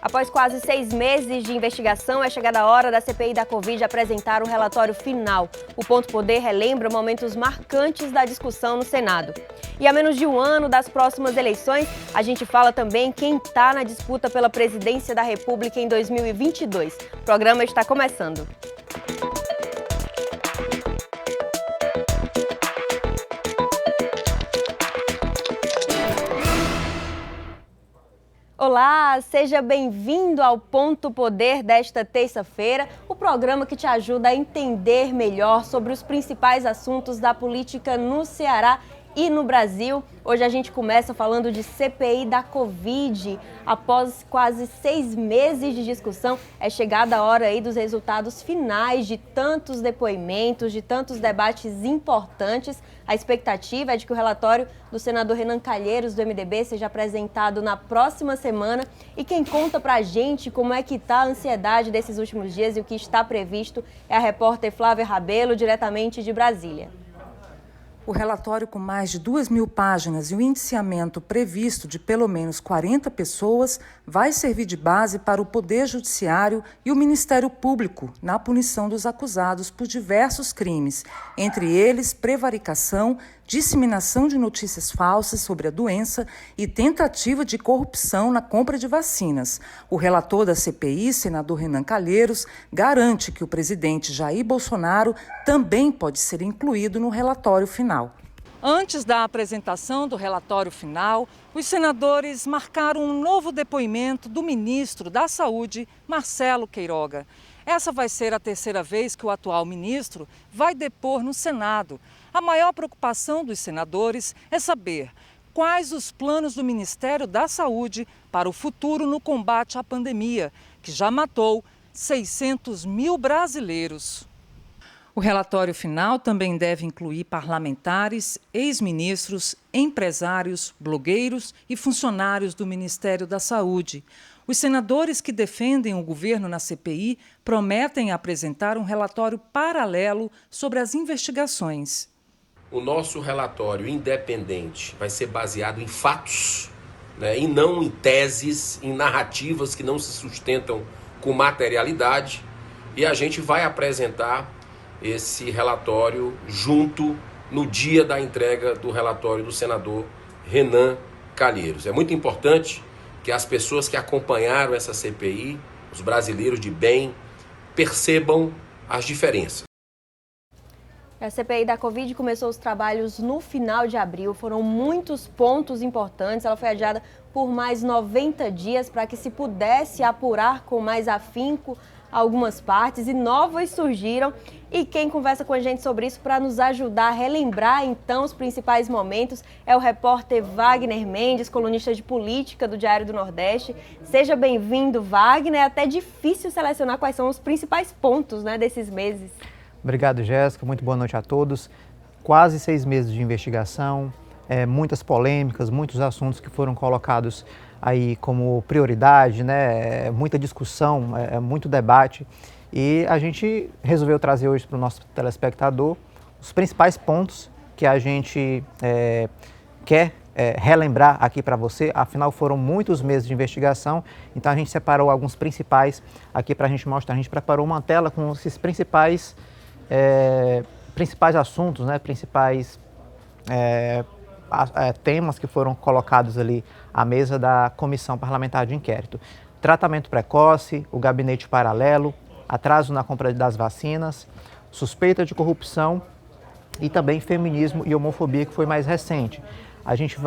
Após quase 6 meses de investigação, é chegada a hora da CPI da Covid apresentar o relatório final. O Ponto Poder relembra momentos marcantes da discussão no Senado. E a menos de um ano das próximas eleições, a gente fala também quem está na disputa pela presidência da República em 2022. O programa está começando. Olá, seja bem-vindo ao Ponto Poder desta terça-feira, o programa que te ajuda a entender melhor sobre os principais assuntos da política no Ceará e no Brasil. Hoje a gente começa falando de CPI da Covid. Após quase 6 meses de discussão, é chegada a hora aí dos resultados finais de tantos depoimentos, de tantos debates importantes. A expectativa é de que o relatório do senador Renan Calheiros, do MDB, seja apresentado na próxima semana. E quem conta pra gente como é que está a ansiedade desses últimos dias e o que está previsto é a repórter Flávia Rabelo, diretamente de Brasília. O relatório, com mais de 2.000 páginas e o indiciamento previsto de pelo menos 40 pessoas, vai servir de base para o Poder Judiciário e o Ministério Público na punição dos acusados por diversos crimes, entre eles prevaricação, disseminação de notícias falsas sobre a doença e tentativa de corrupção na compra de vacinas. O relator da CPI, senador Renan Calheiros, garante que o presidente Jair Bolsonaro também pode ser incluído no relatório final. Antes da apresentação do relatório final, os senadores marcaram um novo depoimento do ministro da Saúde, Marcelo Queiroga. Essa vai ser a terceira vez que o atual ministro vai depor no Senado. A maior preocupação dos senadores é saber quais os planos do Ministério da Saúde para o futuro no combate à pandemia, que já matou 600 mil brasileiros. O relatório final também deve incluir parlamentares, ex-ministros, empresários, blogueiros e funcionários do Ministério da Saúde. Os senadores que defendem o governo na CPI prometem apresentar um relatório paralelo sobre as investigações. O nosso relatório independente vai ser baseado em fatos, e não em teses, em narrativas que não se sustentam com materialidade. E a gente vai apresentar esse relatório junto no dia da entrega do relatório do senador Renan Calheiros. É muito importante que as pessoas que acompanharam essa CPI, os brasileiros de bem, percebam as diferenças. A CPI da Covid começou os trabalhos no final de abril. Foram muitos pontos importantes. Ela foi adiada por mais 90 dias para que se pudesse apurar com mais afinco algumas partes, e novas surgiram. E quem conversa com a gente sobre isso para nos ajudar a relembrar então os principais momentos é o repórter Wagner Mendes, colunista de política do Diário do Nordeste. Seja bem-vindo, Wagner. É até difícil selecionar quais são os principais pontos, desses meses. Obrigado, Jéssica. Muito boa noite a todos. Quase 6 meses de investigação, muitas polêmicas, muitos assuntos que foram colocados aí como prioridade, muita discussão, muito debate. E a gente resolveu trazer hoje para o nosso telespectador os principais pontos que a gente quer relembrar aqui para você. Afinal, foram muitos meses de investigação, então a gente separou alguns principais aqui para a gente mostrar. A gente preparou uma tela com esses principais assuntos, principais temas que foram colocados ali à mesa da Comissão Parlamentar de Inquérito. Tratamento precoce, o gabinete paralelo, atraso na compra das vacinas, suspeita de corrupção e também feminismo e homofobia, que foi mais recente. A gente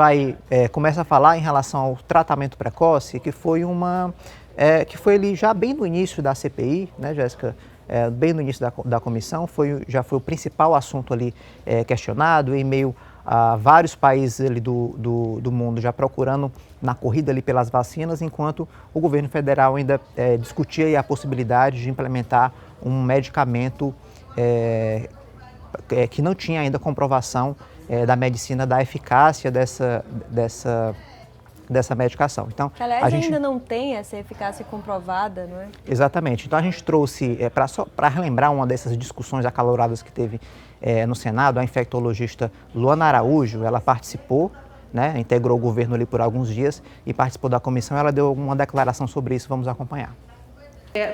começa a falar em relação ao tratamento precoce, que foi ali já bem no início da CPI, Jéssica? Bem no início da comissão, já foi o principal assunto ali questionado, em meio a vários países ali do mundo já procurando na corrida ali pelas vacinas, enquanto o governo federal ainda discutia aí a possibilidade de implementar um medicamento que não tinha ainda comprovação da medicina da eficácia dessa medicação. Então, que, aliás, ainda não tem essa eficácia comprovada, não é? Exatamente. Então, a gente trouxe, para relembrar uma dessas discussões acaloradas que teve no Senado, a infectologista Luana Araújo, ela participou né, integrou o governo ali por alguns dias e participou da comissão. Ela deu uma declaração sobre isso, vamos acompanhar.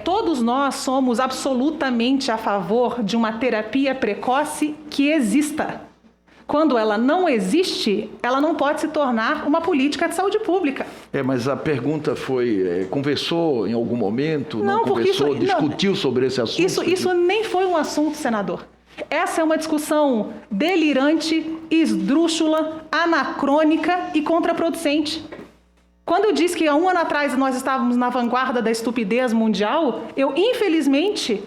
Todos nós somos absolutamente a favor de uma terapia precoce que exista. Quando ela não existe, ela não pode se tornar uma política de saúde pública. Mas a pergunta foi, conversou em algum momento? Não conversou, discutiu sobre esse assunto? Isso nem foi um assunto, senador. Essa é uma discussão delirante, esdrúxula, anacrônica e contraproducente. Quando eu disse que há um ano atrás nós estávamos na vanguarda da estupidez mundial, eu, infelizmente,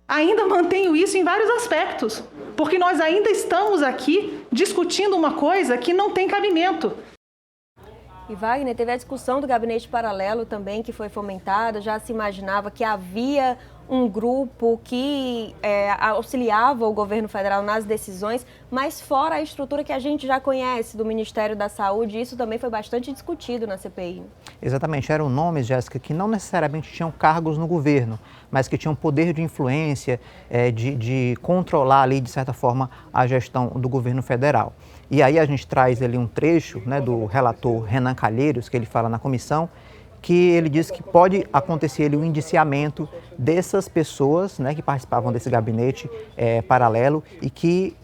ainda mantenho isso em vários aspectos, porque nós ainda estamos aqui discutindo uma coisa que não tem cabimento. E Wagner, teve a discussão do gabinete paralelo também, que foi fomentada, já se imaginava que havia um grupo que auxiliava o governo federal nas decisões, mas fora a estrutura que a gente já conhece do Ministério da Saúde, isso também foi bastante discutido na CPI. Exatamente, eram nomes, Jéssica, que não necessariamente tinham cargos no governo, mas que tinham poder de influência, de controlar ali, de certa forma, a gestão do governo federal. E aí a gente traz ali um trecho, né, do relator Renan Calheiros, que ele fala na comissão, que ele diz que pode acontecer ali o indiciamento dessas pessoas, né, que participavam desse gabinete paralelo e que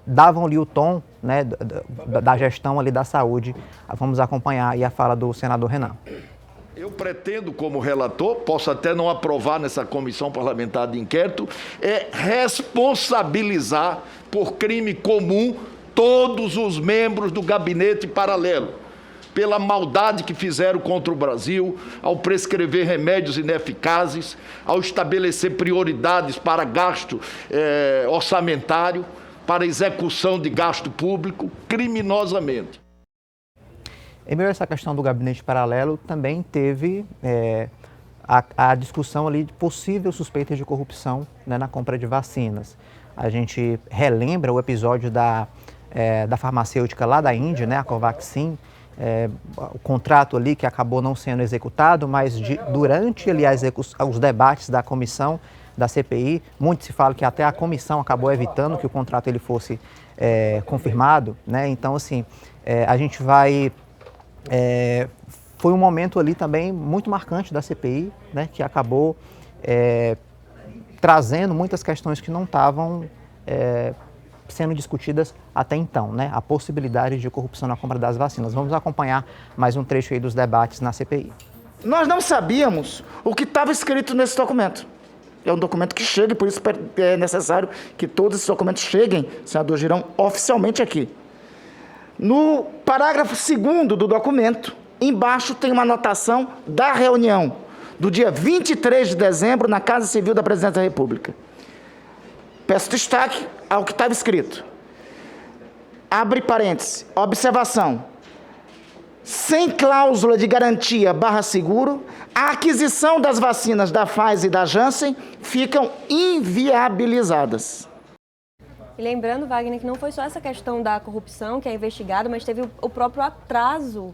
davam ali o tom, né, da gestão ali da saúde. Vamos acompanhar aí a fala do senador Renan. Eu pretendo, como relator, posso até não aprovar nessa comissão parlamentar de inquérito, responsabilizar por crime comum todos os membros do gabinete paralelo, pela maldade que fizeram contra o Brasil, ao prescrever remédios ineficazes, ao estabelecer prioridades para gasto orçamentário, para execução de gasto público, criminosamente. Em meio a essa questão do gabinete paralelo, também teve a discussão ali de possível suspeita de corrupção, né, na compra de vacinas. A gente relembra o episódio da farmacêutica lá da Índia, né, a Covaxin, o contrato ali que acabou não sendo executado, mas durante ali os debates da comissão da CPI, muito se fala que até a comissão acabou evitando que o contrato ele fosse confirmado, né? Então, assim, a gente vai... foi um momento ali também muito marcante da CPI, né, que acabou trazendo muitas questões que não estavam sendo discutidas até então, né? A possibilidade de corrupção na compra das vacinas. Vamos acompanhar mais um trecho aí dos debates na CPI. Nós não sabíamos o que estava escrito nesse documento. É um documento que chega e por isso é necessário que todos esses documentos cheguem, senador Girão, oficialmente aqui. No parágrafo 2º do documento, embaixo tem uma anotação da reunião do dia 23 de dezembro na Casa Civil da Presidência da República. Peço destaque ao que estava escrito. Abre parênteses, observação. Sem cláusula de garantia /seguro, a aquisição das vacinas da Pfizer e da Janssen ficam inviabilizadas. E lembrando, Wagner, que não foi só essa questão da corrupção que é investigada, mas teve o próprio atraso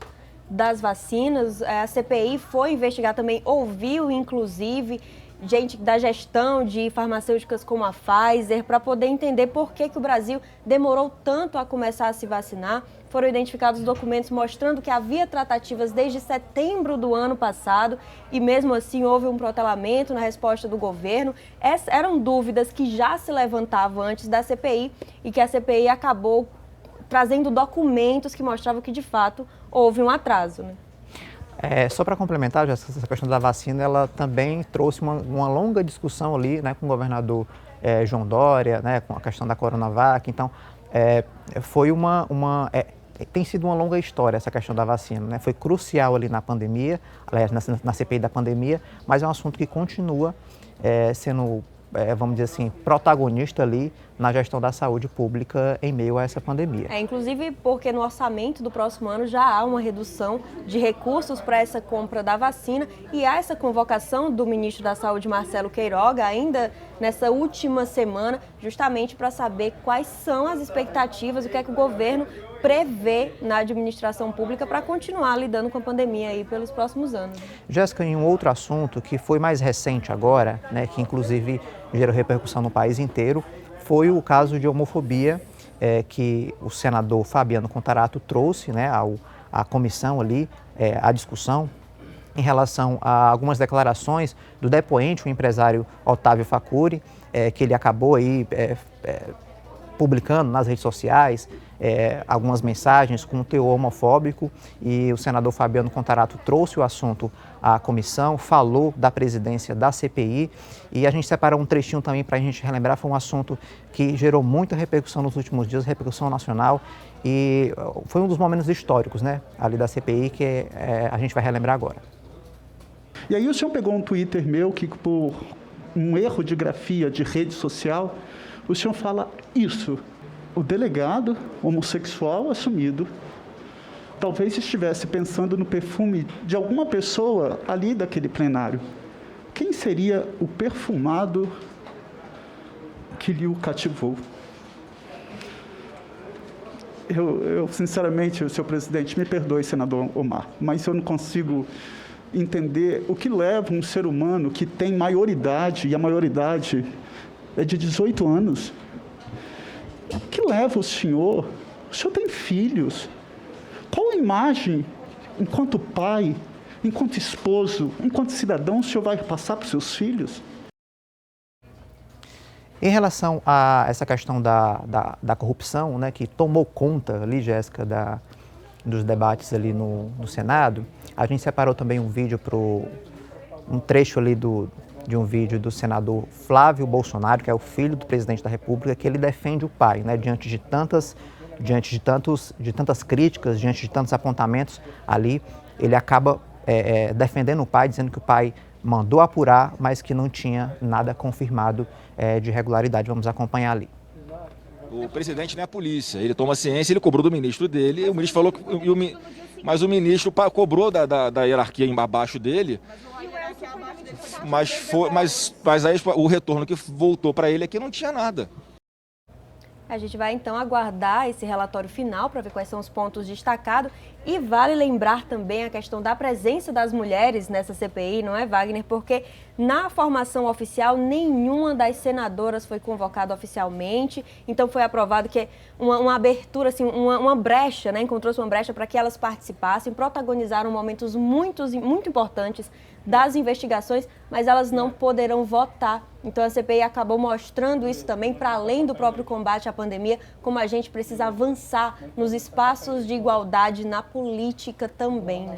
das vacinas. A CPI foi investigar também, ouviu inclusive gente da gestão de farmacêuticas como a Pfizer, para poder entender por que o Brasil demorou tanto a começar a se vacinar. Foram identificados documentos mostrando que havia tratativas desde setembro do ano passado e mesmo assim houve um protelamento na resposta do governo. Essas eram dúvidas que já se levantavam antes da CPI e que a CPI acabou trazendo documentos que mostravam que de fato houve um atraso, né? Só para complementar, essa questão da vacina, ela também trouxe uma longa discussão ali, né, com o governador João Dória, né, com a questão da Coronavac. Então, foi tem sido uma longa história essa questão da vacina, né? Foi crucial ali na pandemia, aliás, na CPI da pandemia, mas é um assunto que continua sendo, vamos dizer assim, protagonista ali na gestão da saúde pública em meio a essa pandemia. Inclusive porque no orçamento do próximo ano já há uma redução de recursos para essa compra da vacina e há essa convocação do ministro da Saúde, Marcelo Queiroga, ainda nessa última semana, justamente para saber quais são as expectativas, o que é que o governo prevê na administração pública para continuar lidando com a pandemia aí pelos próximos anos. Jéssica, em um outro assunto que foi mais recente agora, né, que inclusive gerou repercussão no país inteiro, foi o caso de homofobia que o senador Fabiano Contarato trouxe, né, à comissão ali, à discussão, em relação a algumas declarações do depoente, o empresário Otávio Facuri, que ele acabou aí publicando nas redes sociais algumas mensagens com teor homofóbico, e o senador Fabiano Contarato trouxe o assunto à comissão, falou da presidência da CPI, e a gente separou um trechinho também para a gente relembrar. Foi um assunto que gerou muita repercussão nos últimos dias, repercussão nacional, e foi um dos momentos históricos, né, ali da CPI, que a gente vai relembrar agora. E aí o senhor pegou um Twitter meu que, por um erro de grafia de rede social, o senhor fala isso: o delegado homossexual assumido talvez estivesse pensando no perfume de alguma pessoa ali daquele plenário. Quem seria o perfumado que lhe o cativou? Eu sinceramente, senhor presidente, me perdoe, senador Omar, mas eu não consigo entender o que leva um ser humano que tem maioridade, e a maioridade é de 18 anos, o que leva o senhor tem filhos, qual a imagem, enquanto pai, enquanto esposo, enquanto cidadão, o senhor vai passar para os seus filhos? Em relação a essa questão da corrupção, né, que tomou conta ali, Jéssica, dos debates ali no Senado, a gente separou também um trecho ali de um vídeo do senador Flávio Bolsonaro, que é o filho do presidente da República, que ele defende o pai, né, diante de tantas críticas, diante de tantos apontamentos ali, ele acaba defendendo o pai, dizendo que o pai mandou apurar, mas que não tinha nada confirmado de irregularidade. Vamos acompanhar ali. O presidente não é a polícia, ele toma ciência, ele cobrou do ministro dele, e o ministro falou mas o ministro cobrou da hierarquia abaixo dele, mas aí o retorno que voltou para ele é que não tinha nada. A gente vai então aguardar esse relatório final para ver quais são os pontos destacados, e vale lembrar também a questão da presença das mulheres nessa CPI, não é, Wagner? Porque na formação oficial nenhuma das senadoras foi convocada oficialmente, então foi aprovado que uma abertura, assim, uma brecha, né? Encontrou-se uma brecha para que elas participassem, protagonizaram momentos muito importantes das investigações, mas elas não poderão votar. Então a CPI acabou mostrando isso também, para além do próprio combate à pandemia, como a gente precisa avançar nos espaços de igualdade na política também, né?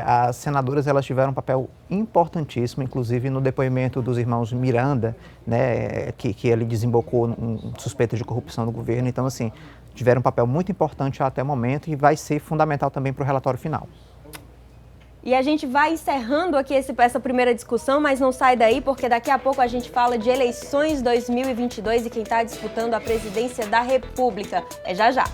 As senadoras, elas tiveram um papel importantíssimo, inclusive no depoimento dos irmãos Miranda, né, que ele desembocou em suspeita de corrupção no governo. Então, assim, tiveram um papel muito importante até o momento, e vai ser fundamental também para o relatório final. E a gente vai encerrando aqui essa primeira discussão, mas não sai daí, porque daqui a pouco a gente fala de eleições 2022 e quem está disputando a presidência da República. É já já.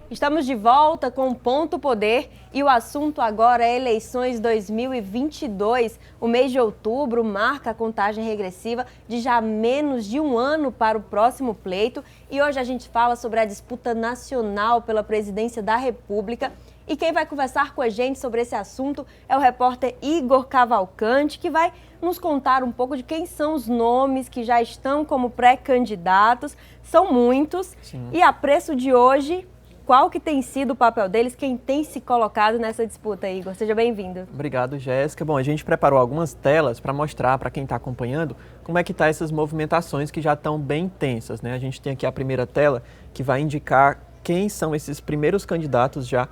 Estamos de volta com o Ponto Poder, e o assunto agora é eleições 2022. O mês de outubro marca a contagem regressiva de já menos de um ano para o próximo pleito, e hoje a gente fala sobre a disputa nacional pela presidência da República. E quem vai conversar com a gente sobre esse assunto é o repórter Igor Cavalcante, que vai nos contar um pouco de quem são os nomes que já estão como pré-candidatos. São muitos. Sim. E a preço de hoje, qual que tem sido o papel deles, quem tem se colocado nessa disputa, Igor? Seja bem-vindo. Obrigado, Jéssica. Bom, a gente preparou algumas telas para mostrar para quem está acompanhando como é que tá essas movimentações que já estão bem intensas, né? A gente tem aqui a primeira tela que vai indicar quem são esses primeiros candidatos já,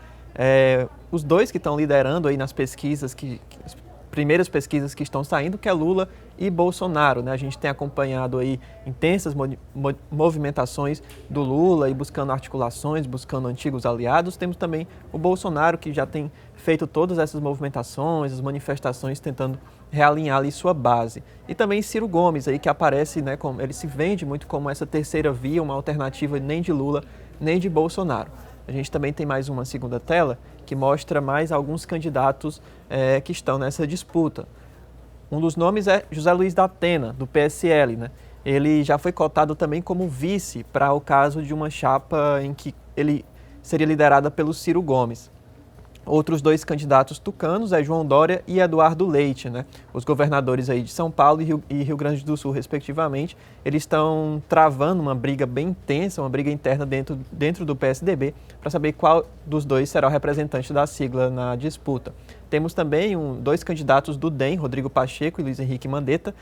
os dois que estão liderando aí nas pesquisas, as primeiras pesquisas que estão saindo, que é Lula e Bolsonaro, né? A gente tem acompanhado aí intensas movimentações do Lula e buscando articulações, buscando antigos aliados. Temos também o Bolsonaro, que já tem feito todas essas movimentações, as manifestações, tentando realinhar ali sua base. E também Ciro Gomes, aí, que aparece, né, como ele se vende muito como essa terceira via, uma alternativa nem de Lula, nem de Bolsonaro. A gente também tem mais uma segunda tela que mostra mais alguns candidatos que estão nessa disputa. Um dos nomes é José Luiz da Atena, do PSL, né? Ele já foi cotado também como vice para o caso de uma chapa em que ele seria liderada pelo Ciro Gomes. outros 2 candidatos tucanos, João Dória e Eduardo Leite, né? Os governadores aí de São Paulo e Rio Grande do Sul, respectivamente, eles estão travando uma briga bem intensa, uma briga interna dentro do PSDB, para saber qual dos 2 será o representante da sigla na disputa. Temos também 2 candidatos do DEM, Rodrigo Pacheco e Luiz Henrique Mandetta,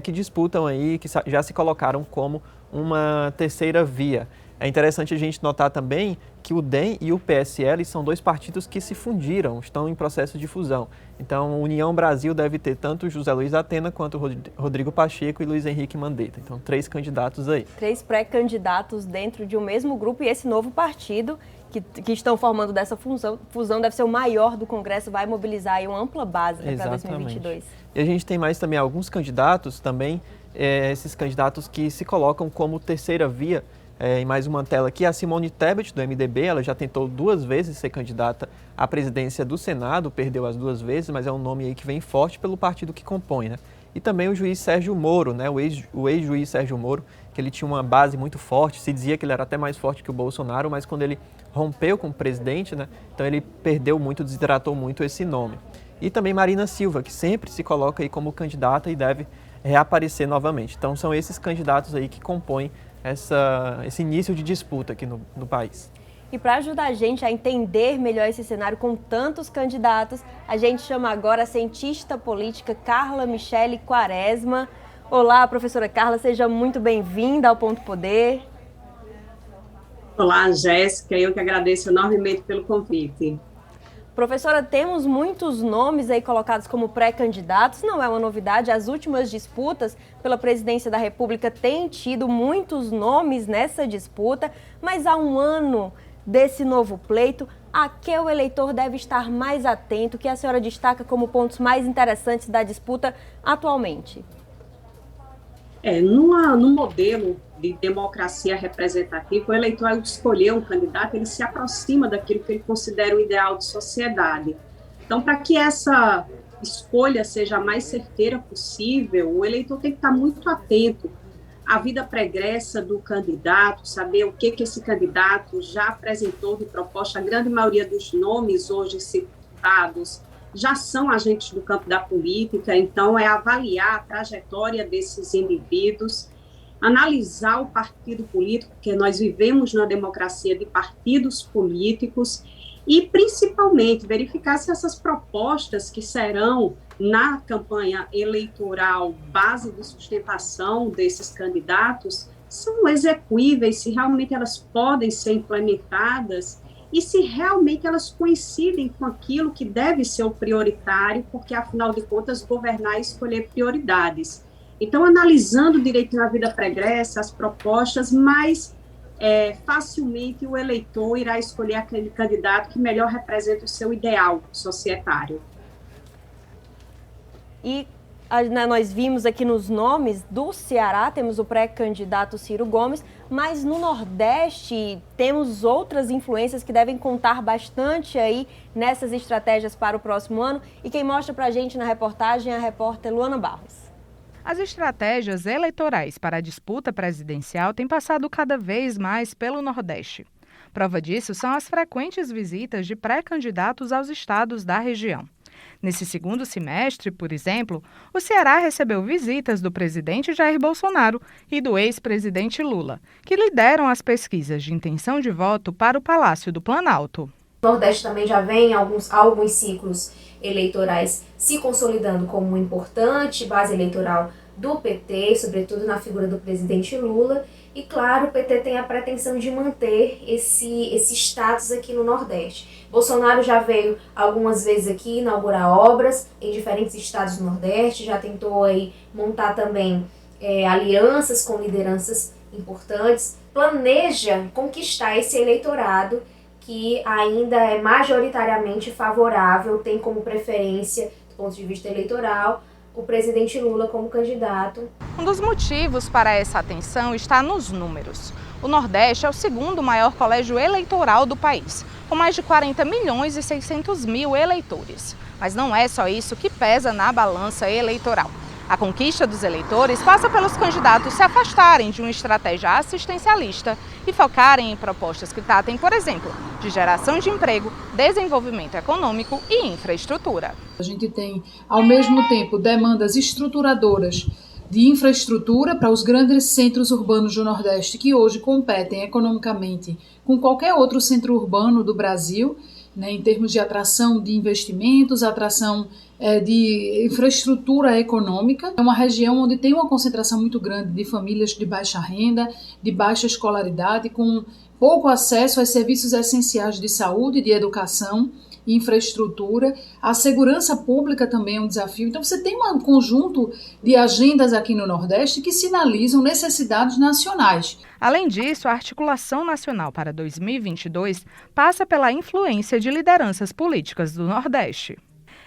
que disputam aí, que já se colocaram como uma terceira via. É interessante a gente notar também que o DEM e o PSL são 2 partidos que se fundiram, estão em processo de fusão. Então, União Brasil deve ter tanto José Luiz Atena quanto Rodrigo Pacheco e Luiz Henrique Mandetta. Então, 3 candidatos aí. 3 pré-candidatos dentro de um mesmo grupo, e esse novo partido que estão formando dessa fusão deve ser o maior do Congresso, vai mobilizar aí uma ampla base, né, para 2022. E a gente tem mais também alguns candidatos também, esses candidatos que se colocam como terceira via. Em mais uma tela aqui, a Simone Tebet, do MDB, ela já tentou 2 vezes ser candidata à presidência do Senado, perdeu as 2 vezes, mas é um nome aí que vem forte pelo partido que compõe, né? E também o juiz Sérgio Moro, né? O ex-juiz Sérgio Moro, que ele tinha uma base muito forte, se dizia que ele era até mais forte que o Bolsonaro, mas quando ele rompeu com o presidente, né? Então ele perdeu muito, desidratou muito esse nome. E também Marina Silva, que sempre se coloca aí como candidata e deve reaparecer novamente. Então são esses candidatos aí que compõem esse início de disputa aqui no país. E para ajudar a gente a entender melhor esse cenário com tantos candidatos, a gente chama agora a cientista política Carla Michele Quaresma. Olá, professora Carla, seja muito bem-vinda ao Ponto Poder. Olá, Jéssica, eu que agradeço enormemente pelo convite. Professora, temos muitos nomes aí colocados como pré-candidatos, não é uma novidade, as últimas disputas pela presidência da República têm tido muitos nomes nessa disputa, mas há um ano desse novo pleito, a que o eleitor deve estar mais atento, que a senhora destaca como pontos mais interessantes da disputa atualmente? No modelo de democracia representativa, o eleitor, ao escolher um candidato, ele se aproxima daquilo que ele considera o ideal de sociedade. Então, para que essa escolha seja a mais certeira possível, o eleitor tem que estar muito atento à vida pregressa do candidato, saber o que esse candidato já apresentou de proposta. A grande maioria dos nomes hoje citados já são agentes do campo da política, então é avaliar a trajetória desses indivíduos, analisar o partido político, porque nós vivemos numa democracia de partidos políticos, e principalmente verificar se essas propostas que serão na campanha eleitoral base de sustentação desses candidatos são execuíveis, se realmente elas podem ser implementadas e se realmente elas coincidem com aquilo que deve ser o prioritário, porque, afinal de contas, governar é escolher prioridades. Então, analisando direitinho a vida pregressa, as propostas, mais facilmente o eleitor irá escolher aquele candidato que melhor representa o seu ideal societário. E nós vimos aqui nos nomes do Ceará, temos o pré-candidato Ciro Gomes, mas no Nordeste temos outras influências que devem contar bastante aí nessas estratégias para o próximo ano. E quem mostra para a gente na reportagem é a repórter Luana Barros. As estratégias eleitorais para a disputa presidencial têm passado cada vez mais pelo Nordeste. Prova disso são as frequentes visitas de pré-candidatos aos estados da região. Nesse segundo semestre, por exemplo, o Ceará recebeu visitas do presidente Jair Bolsonaro e do ex-presidente Lula, que lideram as pesquisas de intenção de voto para o Palácio do Planalto. O Nordeste também já vem alguns ciclos eleitorais se consolidando como uma importante base eleitoral do PT, sobretudo na figura do presidente Lula. E, claro, o PT tem a pretensão de manter esse status aqui no Nordeste. Bolsonaro já veio algumas vezes aqui inaugurar obras em diferentes estados do Nordeste, já tentou aí montar também alianças com lideranças importantes, planeja conquistar esse eleitorado que ainda é majoritariamente favorável, tem como preferência, do ponto de vista eleitoral, o presidente Lula como candidato. Um dos motivos para essa atenção está nos números. O Nordeste é o segundo maior colégio eleitoral do país, com mais de 40 milhões e 600 mil eleitores. Mas não é só isso que pesa na balança eleitoral. A conquista dos eleitores passa pelos candidatos se afastarem de uma estratégia assistencialista e focarem em propostas que tratem, por exemplo, de geração de emprego, desenvolvimento econômico e infraestrutura. A gente tem, ao mesmo tempo, demandas estruturadoras de infraestrutura para os grandes centros urbanos do Nordeste, que hoje competem economicamente com qualquer outro centro urbano do Brasil, né, em termos de atração de investimentos, atração de infraestrutura econômica. É uma região onde tem uma concentração muito grande de famílias de baixa renda, de baixa escolaridade, com pouco acesso aos serviços essenciais de saúde, de educação, infraestrutura. A segurança pública também é um desafio. Então você tem um conjunto de agendas aqui no Nordeste que sinalizam necessidades nacionais. Além disso, a articulação nacional para 2022 passa pela influência de lideranças políticas do Nordeste.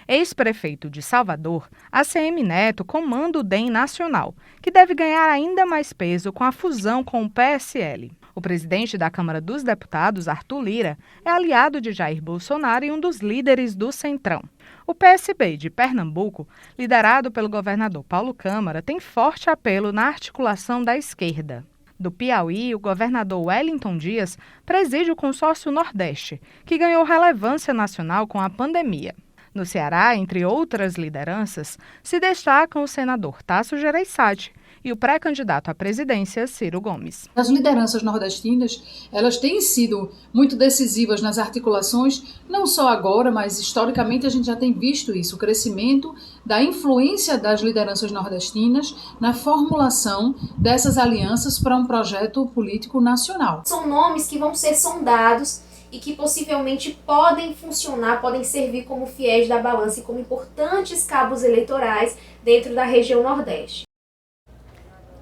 Ex-prefeito de Salvador, ACM Neto comanda o DEM nacional, que deve ganhar ainda mais peso com a fusão com o PSL. O presidente da Câmara dos Deputados, Arthur Lira, é aliado de Jair Bolsonaro e um dos líderes do Centrão. O PSB de Pernambuco, liderado pelo governador Paulo Câmara, tem forte apelo na articulação da esquerda. Do Piauí, o governador Wellington Dias preside o consórcio Nordeste, que ganhou relevância nacional com a pandemia. No Ceará, entre outras lideranças, se destacam o senador Tasso Gereissati e o pré-candidato à presidência, Ciro Gomes. As lideranças nordestinas, elas têm sido muito decisivas nas articulações, não só agora, mas historicamente a gente já tem visto isso, o crescimento da influência das lideranças nordestinas na formulação dessas alianças para um projeto político nacional. São nomes que vão ser sondados e que possivelmente podem funcionar, podem servir como fiéis da balança e como importantes cabos eleitorais dentro da região Nordeste.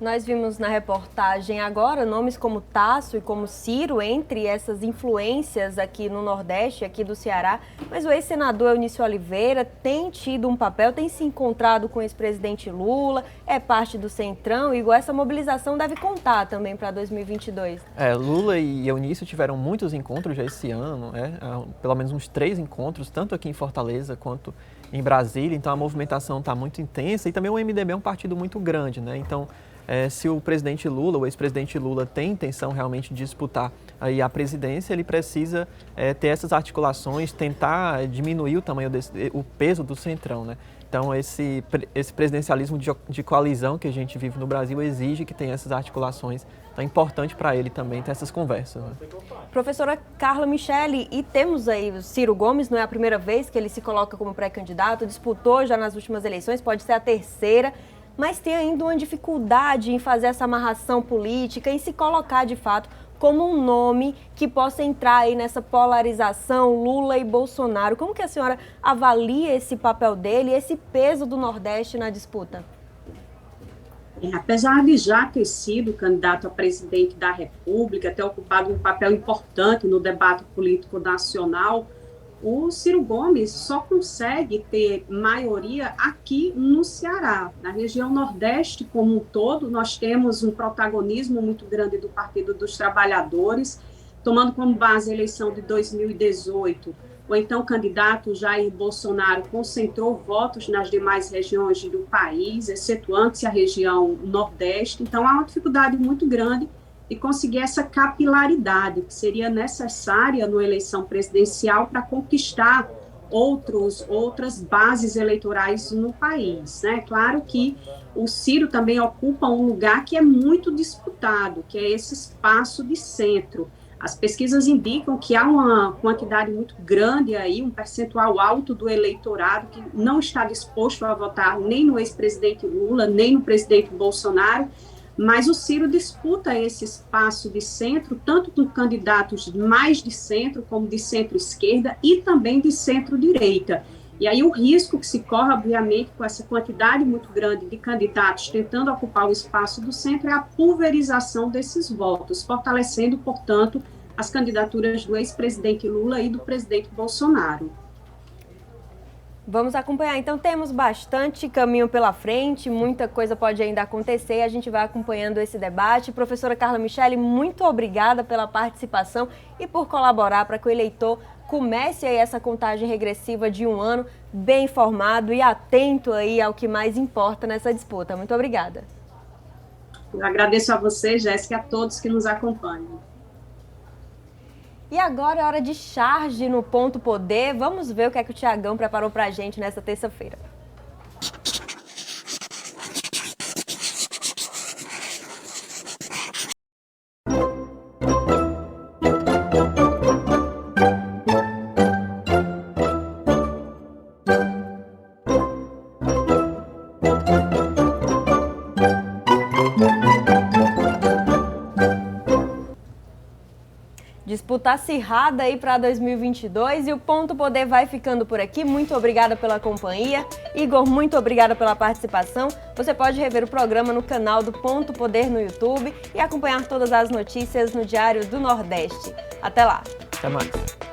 Nós vimos na reportagem agora nomes como Tasso e como Ciro entre essas influências aqui no Nordeste, aqui do Ceará, mas o ex-senador Eunício Oliveira tem tido um papel, tem se encontrado com o ex-presidente Lula, é parte do Centrão, e essa mobilização deve contar também para 2022. Lula e Eunício tiveram muitos encontros já esse ano, pelo menos uns 3 encontros, tanto aqui em Fortaleza quanto em Brasília, então a movimentação está muito intensa e também o MDB é um partido muito grande, né? Então, se o presidente Lula, o ex-presidente Lula, tem intenção realmente de disputar aí a presidência, ele precisa ter essas articulações, tentar diminuir o tamanho o peso do Centrão, né? Então, esse presidencialismo de coalizão que a gente vive no Brasil exige que tenha essas articulações. Então, é importante para ele também ter essas conversas, né? Professora Carla Michele, e temos aí o Ciro Gomes, não é a primeira vez que ele se coloca como pré-candidato, disputou já nas últimas eleições, pode ser a terceira, mas tem ainda uma dificuldade em fazer essa amarração política, em se colocar de fato como um nome que possa entrar aí nessa polarização Lula e Bolsonaro. Como que a senhora avalia esse papel dele e esse peso do Nordeste na disputa? Apesar de já ter sido candidato a presidente da República, ter ocupado um papel importante no debate político nacional, o Ciro Gomes só consegue ter maioria aqui no Ceará. Na região Nordeste como um todo, nós temos um protagonismo muito grande do Partido dos Trabalhadores, tomando como base a eleição de 2018. O então candidato Jair Bolsonaro concentrou votos nas demais regiões do país, excetuante a região Nordeste. Então, há uma dificuldade muito grande de conseguir essa capilaridade que seria necessária na eleição presidencial para conquistar outras bases eleitorais no país, né? Claro que o Ciro também ocupa um lugar que é muito disputado, que é esse espaço de centro. As pesquisas indicam que há uma quantidade muito grande aí, um percentual alto do eleitorado que não está disposto a votar nem no ex-presidente Lula, nem no presidente Bolsonaro, mas o Ciro disputa esse espaço de centro, tanto com candidatos mais de centro, como de centro-esquerda e também de centro-direita. E aí o risco que se corre, obviamente, com essa quantidade muito grande de candidatos tentando ocupar o espaço do centro é a pulverização desses votos, fortalecendo, portanto, as candidaturas do ex-presidente Lula e do presidente Bolsonaro. Vamos acompanhar. Então, temos bastante caminho pela frente, muita coisa pode ainda acontecer e a gente vai acompanhando esse debate. Professora Carla Michele, muito obrigada pela participação e por colaborar para que o eleitor comece aí essa contagem regressiva de um ano bem informado e atento aí ao que mais importa nessa disputa. Muito obrigada. Eu agradeço a você, Jéssica, e a todos que nos acompanham. E agora é hora de charge no Ponto Poder. Vamos ver o que é que o Tiagão preparou para a gente nessa terça-feira. Disputa acirrada aí para 2022 e o Ponto Poder vai ficando por aqui. Muito obrigada pela companhia. Igor, muito obrigada pela participação. Você pode rever o programa no canal do Ponto Poder no YouTube e acompanhar todas as notícias no Diário do Nordeste. Até lá. Até mais.